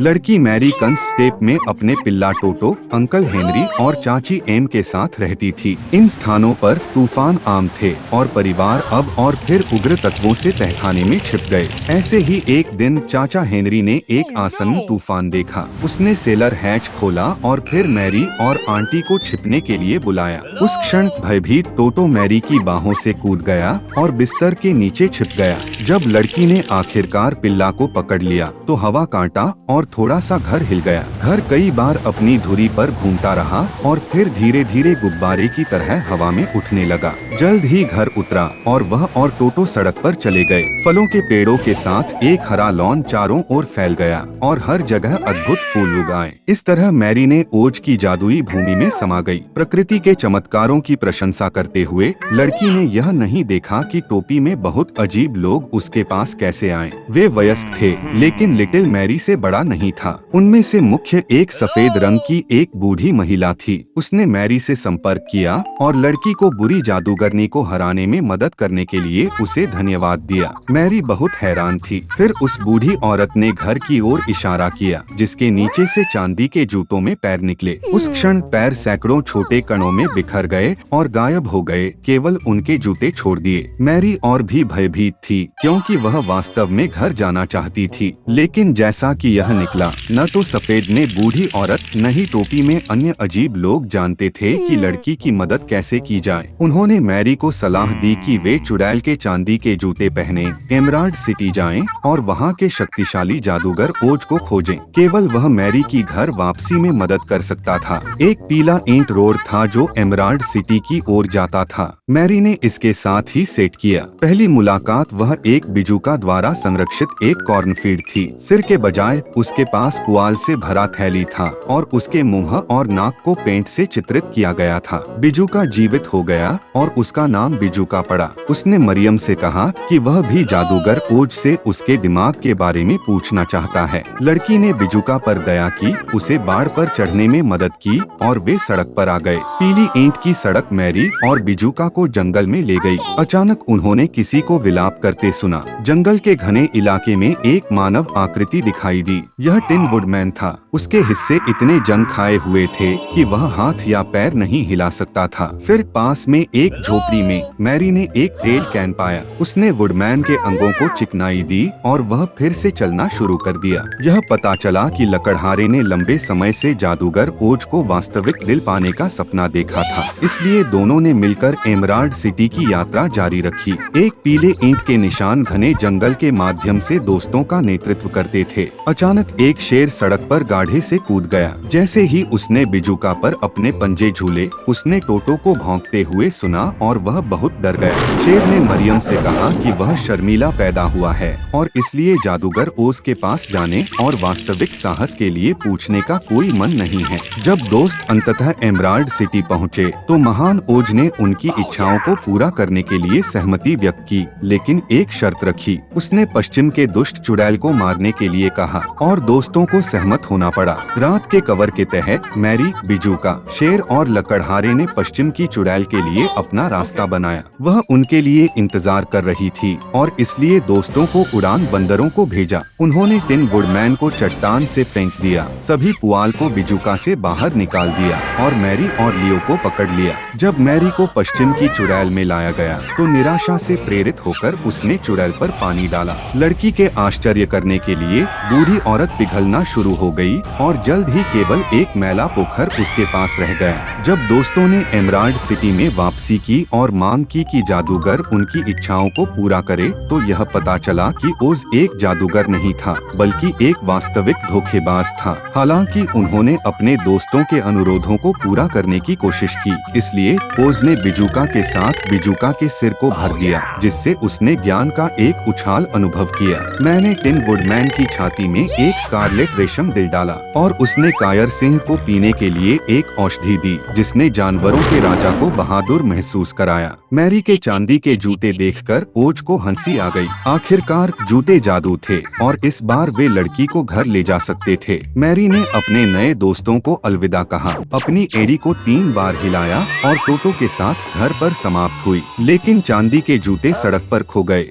लड़की मैरी कंस्टेप में अपने पिल्ला टोटो, अंकल हेनरी और चाची एम के साथ रहती थी। इन स्थानों पर तूफान आम थे और परिवार अब और फिर उग्र तत्वों से तहखाने में छिप गए। ऐसे ही एक दिन चाचा हेनरी ने एक आसन्न तूफान देखा। उसने सेलर हैच खोला और फिर मैरी और आंटी को छिपने के लिए बुलाया। उस क्षण भयभीत टोटो मैरी की बाहों से कूद गया और बिस्तर के नीचे छिप गया। जब लड़की ने आखिरकार पिल्ला को पकड़ लिया तो हवा कांटा और थोड़ा सा घर हिल गया। घर कई बार अपनी धुरी पर घूमता रहा और फिर धीरे धीरे गुब्बारे की तरह हवा में उठने लगा। जल्द ही घर उतरा और वह और टोटो सड़क पर चले गए। फलों के पेड़ों के साथ एक हरा लॉन चारों ओर फैल गया और हर जगह अद्भुत फूल उगाए। इस तरह मैरी ने ओज की जादुई भूमि में समा गई। प्रकृति के चमत्कारों की प्रशंसा करते हुए लड़की ने यह नहीं देखा कि टोपी में बहुत अजीब लोग उसके पास कैसे आए। वे वयस्क थे लेकिन लिटिल मैरी से बड़ा नहीं था। उनमें से मुख्य एक सफेद रंग की एक बूढ़ी महिला थी। उसने मैरी से संपर्क किया और लड़की को बुरी जादूगरनी को हराने में मदद करने के लिए उसे धन्यवाद दिया। मैरी बहुत हैरान थी। फिर उस बूढ़ी औरत ने घर की ओर इशारा किया जिसके नीचे से चांदी के जूतों में पैर निकले। उस क्षण पैर सैकड़ों छोटे कणों में बिखर गए और गायब हो गए, केवल उनके जूते छोड़ दिए। मैरी और भी भयभीत थी क्योंकि वह वास्तव में घर जाना चाहती थी। लेकिन जैसा कि यह निकला, न तो सफेद ने बूढ़ी औरत न ही टोपी में अन्य अजीब लोग जानते थे कि लड़की की मदद कैसे की जाए। उन्होंने मैरी को सलाह दी कि वे चुड़ैल के चांदी के जूते पहने एमराल्ड सिटी जाएं और वहां के शक्तिशाली जादूगर ओज को खोजें। केवल वह मैरी की घर वापसी में मदद कर सकता था। एक पीला ईंट रोड था जो एमराल्ड सिटी की ओर जाता था। मैरी ने इसके साथ ही सेट किया। पहली मुलाकात वह एक बिजुका द्वारा संरक्षित एक कॉर्नफील्ड थी। सिर के बजाय उसके पास पुआल से भरा थैली था और उसके मुंह और नाक को पेंट से चित्रित किया गया था। बिजुका जीवित हो गया और उसका नाम बिजुका पड़ा। उसने मरियम से कहा कि वह भी जादूगर ओज से उसके दिमाग के बारे में पूछना चाहता है। लड़की ने बिजुका पर दया की, उसे बाढ़ पर चढ़ने में मदद की और वे सड़क पर आ गए। पीली ईंट की सड़क मैरी और बिजुका को जंगल में ले गई। अचानक उन्होंने किसी को विलाप करते सुना। जंगल के घने इलाके में एक मानव आकृति दिखाई दी। यह टिन वुडमैन था। उसके हिस्से इतने जंग खाए हुए थे कि वह हाथ या पैर नहीं हिला सकता था। फिर पास में एक झोपड़ी में मैरी ने एक तेल कैन पाया। उसने वुडमैन के अंगों को चिकनाई दी और वह फिर से चलना शुरू कर दिया। यह पता चला कि लकड़हारे ने लंबे समय से जादूगर ओज को वास्तविक दिल पाने का सपना देखा था। इसलिए दोनों ने मिलकर एमराल्ड सिटी की यात्रा जारी रखी। एक पीले ईंट के निशान घने जंगल के माध्यम से दोस्तों का नेतृत्व करते थे। अचानक एक शेर सड़क पर गाढ़े से कूद गया। जैसे ही उसने बिजुका पर अपने पंजे झूले, उसने टोटो को भौंकते हुए सुना और वह बहुत डर गया। शेर ने मरियम से कहा कि वह शर्मीला पैदा हुआ है और इसलिए जादूगर ओज के पास जाने और वास्तविक साहस के लिए पूछने का कोई मन नहीं है। जब दोस्त अंततः एमराल्ड सिटी पहुँचे तो महान ओज ने उनकी इच्छाओं को पूरा करने के लिए सहमति व्यक्त की, लेकिन एक शर्त रखी। उसने पश्चिम के दुष्ट चुड़ैल को मारने के लिए कहा और दोस्तों को सहमत होना पड़ा। रात के कवर के तहत मैरी, बिजुका, शेर और लकड़हारे ने पश्चिम की चुड़ैल के लिए अपना रास्ता बनाया। वह उनके लिए इंतजार कर रही थी और इसलिए दोस्तों को उड़ान बंदरों को भेजा। उन्होंने टिन वुडमैन को चट्टान से फेंक दिया, सभी पुआल को बिजुका से बाहर निकाल दिया और मैरी और लियो को पकड़ लिया। जब मैरी को पश्चिम की चुड़ैल में लाया गया तो निराशा से प्रेरित होकर उसने चुड़ैल पर पानी डाला। लड़की के आश्चर्य करने के लिए बूढ़ी औरत पिघलना शुरू हो गई और जल्द ही केवल एक मैला पोखर उसके पास रह गया। जब दोस्तों ने एमराल्ड सिटी में वापसी की और मांग की कि जादूगर उनकी इच्छाओं को पूरा करे तो यह पता चला कि ओज एक जादूगर नहीं था बल्कि एक वास्तविक धोखेबाज था। हालांकि उन्होंने अपने दोस्तों के अनुरोधों को पूरा करने की कोशिश की, इसलिए ओज ने बिजुका के साथ बिजुका के सिर को भर दिया, जिससे उसने ज्ञान का एक उछाल अनुभव किया। मैंने टिन वुडमैन की छाती में एक स्कारलेट रेशम दिल डाला और उसने कायर सिंह को पीने के लिए एक औषधि दी जिसने जानवरों के राजा को बहादुर महसूस कराया। मैरी के चांदी के जूते देखकर ओज को हंसी आ गई। आखिरकार जूते जादू थे और इस बार वे लड़की को घर ले जा सकते थे। मैरी ने अपने नए दोस्तों को अलविदा कहा, अपनी एड़ी को 3 बार हिलाया और टोटो के साथ घर पर समाप्त हुई। लेकिन चांदी के जूते सड़क पर खो गए।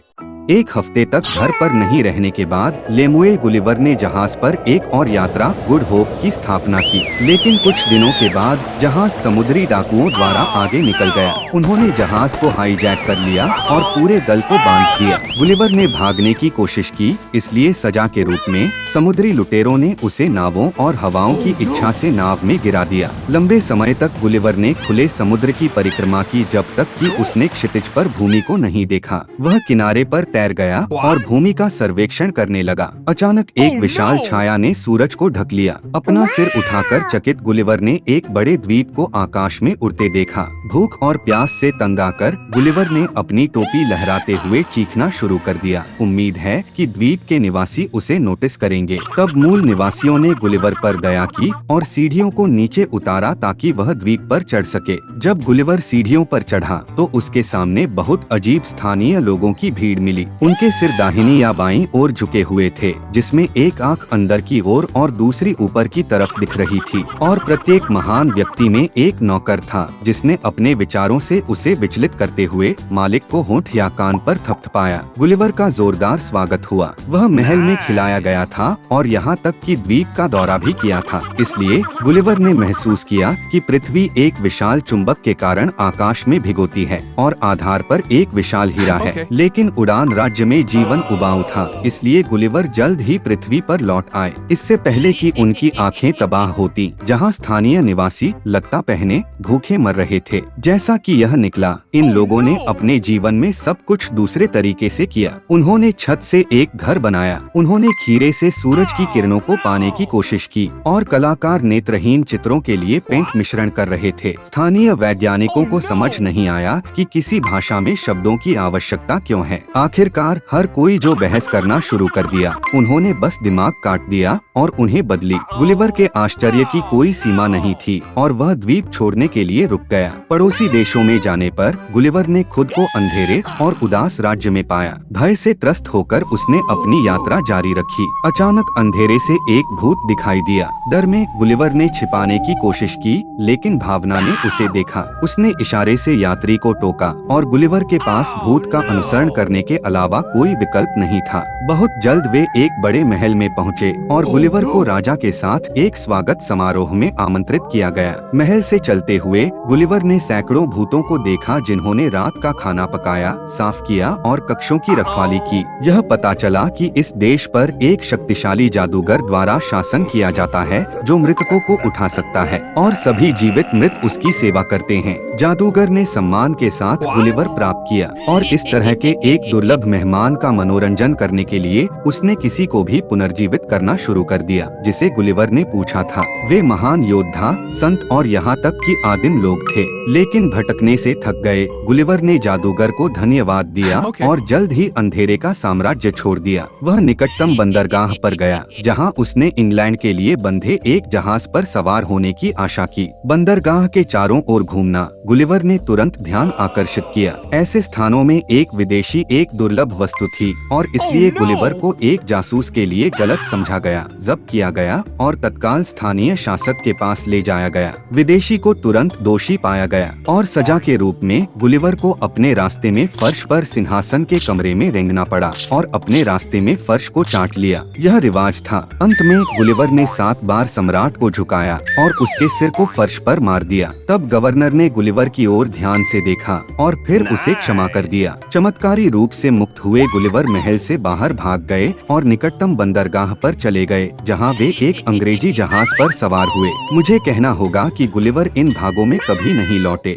एक हफ्ते तक घर पर नहीं रहने के बाद लेमुए गुलिवर ने जहाज पर एक और यात्रा गुड होप की स्थापना की। लेकिन कुछ दिनों के बाद जहाज समुद्री डाकुओं द्वारा आगे निकल गया। उन्होंने जहाज को हाईजैक कर लिया और पूरे दल को बांध दिया। गुलिवर ने भागने की कोशिश की, इसलिए सजा के रूप में समुद्री लुटेरों ने उसे नावों और हवाओं की इच्छा से नाव में गिरा दिया। लंबे समय तक गुलिवर ने खुले समुद्र की परिक्रमा की, जब तक कि उसने क्षितिज पर भूमि को नहीं देखा। वह किनारे पर तैर गया और भूमि का सर्वेक्षण करने लगा। अचानक एक विशाल छाया ने सूरज को ढक लिया। अपना सिर उठाकर चकित गुलिवर ने एक बड़े द्वीप को आकाश में उड़ते देखा। भूख और प्यास से तंग आकर गुलिवर ने अपनी टोपी लहराते हुए चीखना शुरू कर दिया। उम्मीद है कि द्वीप के निवासी उसे नोटिस करेंगे। तब मूल निवासियों ने गुलिवर पर दया की और सीढ़ियों को नीचे उतारा ताकि वह द्वीप पर चढ़ सके। जब गुलिवर सीढ़ियों पर चढ़ा तो उसके सामने बहुत अजीब स्थानीय लोगों की भीड़ मिली। उनके सिर दाहिनी या बाईं ओर झुके हुए थे, जिसमें एक आंख अंदर की ओर और दूसरी ऊपर की तरफ दिख रही थी। और प्रत्येक महान व्यक्ति में एक नौकर था, जिसने अपने विचारों से उसे विचलित करते हुए मालिक को होंठ या कान पर थपथपाया। गुलिवर का जोरदार स्वागत हुआ। वह महल में खिलाया गया था और यहाँ तक कि द्वीप का दौरा भी किया था। इसलिए गुलिवर ने महसूस किया कि पृथ्वी एक विशाल चुंबक के कारण आकाश में भिगोती है और आधार पर एक विशाल हीरा है। लेकिन उड़ान राज्य में जीवन उबाऊ था, इसलिए गुलिवर जल्द ही पृथ्वी पर लौट आए, इससे पहले कि उनकी आंखें तबाह होती। जहां स्थानीय निवासी लत्ता पहने भूखे मर रहे थे। जैसा कि यह निकला, इन लोगों ने अपने जीवन में सब कुछ दूसरे तरीके से किया। उन्होंने छत से एक घर बनाया, उन्होंने खीरे से सूरज की किरणों को पाने की कोशिश की और कलाकार नेत्रहीन चित्रों के लिए पेंट मिश्रण कर रहे थे। स्थानीय वैज्ञानिकों को समझ नहीं आया कि किसी भाषा में शब्दों की आवश्यकता क्यों है। आखिरकार हर कोई जो बहस करना शुरू कर दिया, उन्होंने बस दिमाग काट दिया और उन्हें बदली। गुलिवर के आश्चर्य की कोई सीमा नहीं थी और वह द्वीप छोड़ने के लिए रुक गया। पड़ोसी देशों में जाने पर गुलिवर ने खुद को अंधेरे और उदास राज्य में पाया। भय से त्रस्त होकर उसने अपनी यात्रा जारी रखी। अचानक अंधेरे से एक भूत दिखाई दिया। डर में गुलिवर ने छिपाने की कोशिश की, लेकिन भावना ने उसे देखा। उसने इशारे से यात्री को टोका और गुलिवर के पास भूत का अनुसरण करने के अलावा कोई विकल्प नहीं था। बहुत जल्द वे एक बड़े महल में पहुँचे और गुलिवर को राजा के साथ एक स्वागत समारोह में आमंत्रित किया गया। महल से चलते हुए गुलिवर ने सैकड़ों भूतों को देखा, जिन्होंने रात का खाना पकाया, साफ किया और कक्षों की रखवाली की। यह पता चला कि इस देश पर एक शक्तिशाली जादूगर द्वारा शासन किया जाता है, जो मृतकों को उठा सकता है और सभी जीवित मृत उसकी सेवा करते हैं। जादूगर ने सम्मान के साथ गुलिवर प्राप्त किया और इस तरह के एक दुर्लभ मेहमान का मनोरंजन करने के लिए उसने किसी को भी पुनर्जीवित करना शुरू कर दिया, जिसे गुलिवर ने पूछा था। वे महान योद्धा, संत और यहाँ तक कि आदिम लोग थे, लेकिन भटकने से थक गए। गुलिवर ने जादूगर को धन्यवाद दिया और जल्द ही अंधेरे का साम्राज्य छोड़ दिया। वह निकटतम बंदरगाह पर गया, जहाँ उसने इंग्लैंड के लिए बंधे एक जहाज पर सवार होने की आशा की। बंदरगाह के चारों ओर घूमना गुलिवर ने तुरंत ध्यान आकर्षित किया। ऐसे स्थानों में एक विदेशी एक दुर्लभ वस्तु थी और इसलिए गुलिवर को एक जासूस के लिए गलत समझा गया, जब्त किया गया और तत्काल स्थानीय शासक के पास ले जाया गया। विदेशी को तुरंत दोषी पाया गया और सजा के रूप में गुलिवर को अपने रास्ते में फर्श पर सिंहासन के कमरे में रेंगना पड़ा और अपने रास्ते में फर्श को चाट लिया। यह रिवाज था। अंत में गुलिवर ने 7 बार सम्राट को झुकाया और उसके सिर को फर्श पर मार दिया। तब गवर्नर ने गुलिवर की ओर ध्यान से देखा और फिर उसे क्षमा कर दिया। चमत्कारी रूप से मुक्त हुए गुलिवर महल से बाहर भाग गए और निकटतम बंदरगाह पर चले गए, जहां वे एक अंग्रेजी जहाज पर सवार हुए। मुझे कहना होगा कि गुलिवर इन भागों में कभी नहीं लौटे।